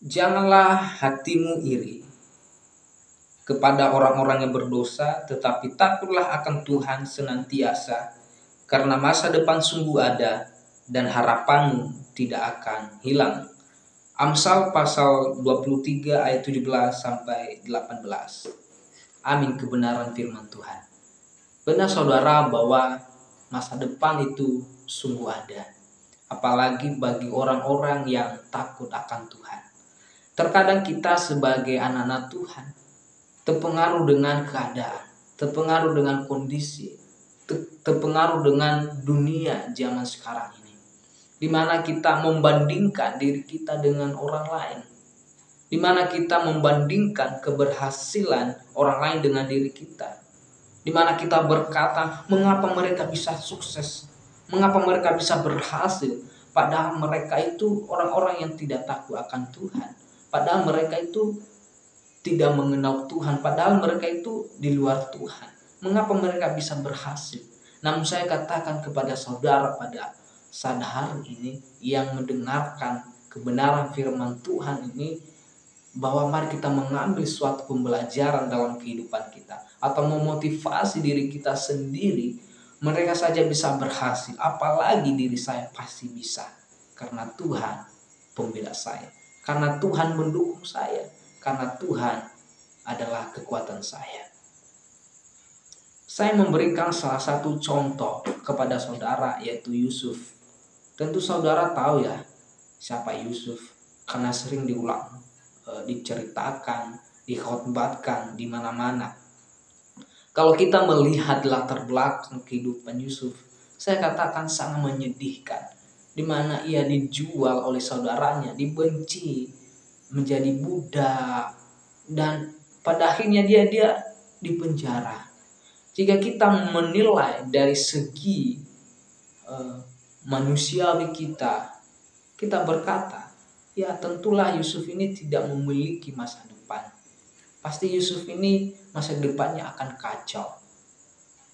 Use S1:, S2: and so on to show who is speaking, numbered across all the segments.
S1: Janganlah hatimu iri kepada orang-orang yang berdosa, tetapi takutlah akan Tuhan senantiasa, karena masa depan sungguh ada dan harapanmu tidak akan hilang. Amsal pasal 23 ayat 17 sampai 18. Amin, kebenaran firman Tuhan. Benar saudara bahwa masa depan itu sungguh ada, apalagi bagi orang-orang yang takut akan Tuhan. Terkadang kita sebagai anak-anak Tuhan terpengaruh dengan keadaan, terpengaruh dengan kondisi, terpengaruh dengan dunia zaman sekarang ini, di mana kita membandingkan diri kita dengan orang lain, di mana kita membandingkan keberhasilan orang lain dengan diri kita, di mana kita berkata, mengapa mereka bisa sukses, mengapa mereka bisa berhasil, padahal mereka itu orang-orang yang tidak takut akan Tuhan, padahal mereka itu tidak mengenal Tuhan, padahal mereka itu di luar Tuhan. Mengapa mereka bisa berhasil? Namun saya katakan kepada saudara pada saat hari ini yang mendengarkan kebenaran firman Tuhan ini, bahwa mari kita mengambil suatu pembelajaran dalam kehidupan kita, atau memotivasi diri kita sendiri. Mereka saja bisa berhasil, apalagi diri saya pasti bisa, karena Tuhan pembela saya, karena Tuhan mendukung saya, karena Tuhan adalah kekuatan saya. Saya memberikan salah satu contoh kepada saudara, yaitu Yusuf. Tentu saudara tahu ya siapa Yusuf, karena sering diceritakan, dikhotbahkan di mana-mana. Kalau kita melihat latar belakang kehidupan Yusuf, saya katakan sangat menyedihkan, di mana ia dijual oleh saudaranya, dibenci, menjadi budak, dan pada akhirnya dia dipenjara. Jika kita menilai dari segi manusiawi kita berkata, ya tentulah Yusuf ini tidak memiliki masa depan. Pasti Yusuf ini masa depannya akan kacau.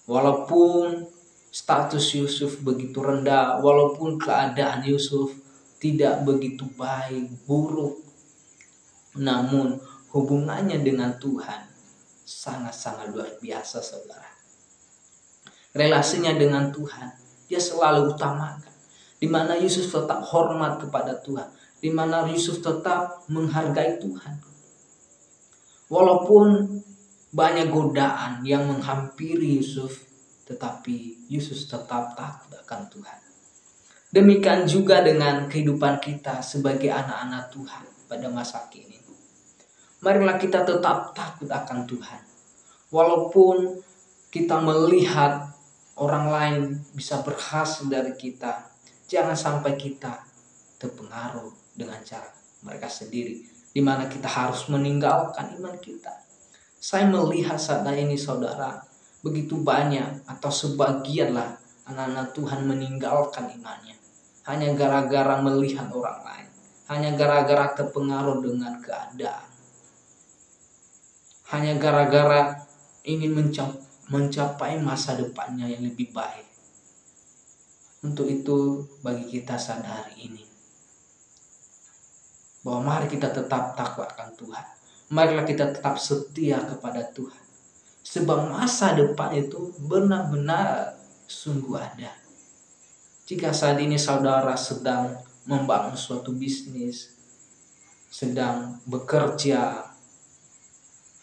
S1: Walaupun status Yusuf begitu rendah, walaupun keadaan Yusuf tidak begitu baik, buruk, namun hubungannya dengan Tuhan sangat-sangat luar biasa saudara. Relasinya dengan Tuhan dia selalu utamakan, di mana Yusuf tetap hormat kepada Tuhan, di mana Yusuf tetap menghargai Tuhan. Walaupun banyak godaan yang menghampiri Yusuf, tetapi Yusuf tetap takut akan Tuhan. Demikian juga dengan kehidupan kita sebagai anak-anak Tuhan pada masa kini. Marilah kita tetap takut akan Tuhan. Walaupun kita melihat orang lain bisa berhasil dari kita, jangan sampai kita terpengaruh dengan cara mereka sendiri, di mana kita harus meninggalkan iman kita. Saya melihat saat ini saudara, begitu banyak atau sebagian lah anak-anak Tuhan meninggalkan imannya, hanya gara-gara melihat orang lain, hanya gara-gara terpengaruh dengan keadaan, hanya gara-gara ingin mencapai masa depannya yang lebih baik. Untuk itu bagi kita saat hari ini, bahwa mari kita tetap takut akan Tuhan. Marilah kita tetap setia kepada Tuhan. Sebab masa depan itu benar-benar sungguh ada. Jika saat ini saudara sedang membangun suatu bisnis, sedang bekerja,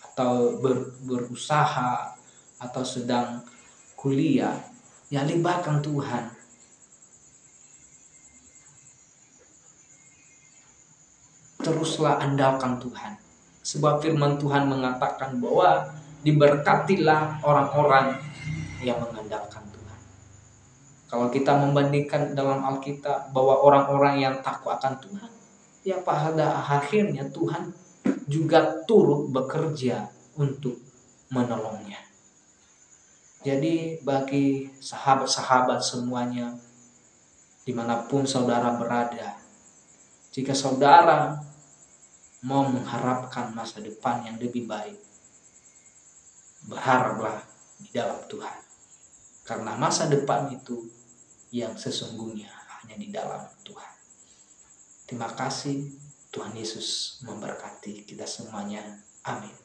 S1: atau berusaha, atau sedang kuliah, ya libatkan Tuhan. Teruslah andalkan Tuhan. Sebab firman Tuhan mengatakan bahwa diberkatilah orang-orang yang mengandalkan Tuhan. Kalau kita membandingkan dalam Alkitab bahwa orang-orang yang takut akan Tuhan, ya pada akhirnya Tuhan juga turut bekerja untuk menolongnya. Jadi bagi sahabat-sahabat semuanya, dimanapun saudara berada, jika saudara mau mengharapkan masa depan yang lebih baik, berharaplah di dalam Tuhan. Karena masa depan itu yang sesungguhnya hanya di dalam Tuhan. Terima kasih. Tuhan Yesus memberkati kita semuanya. Amin.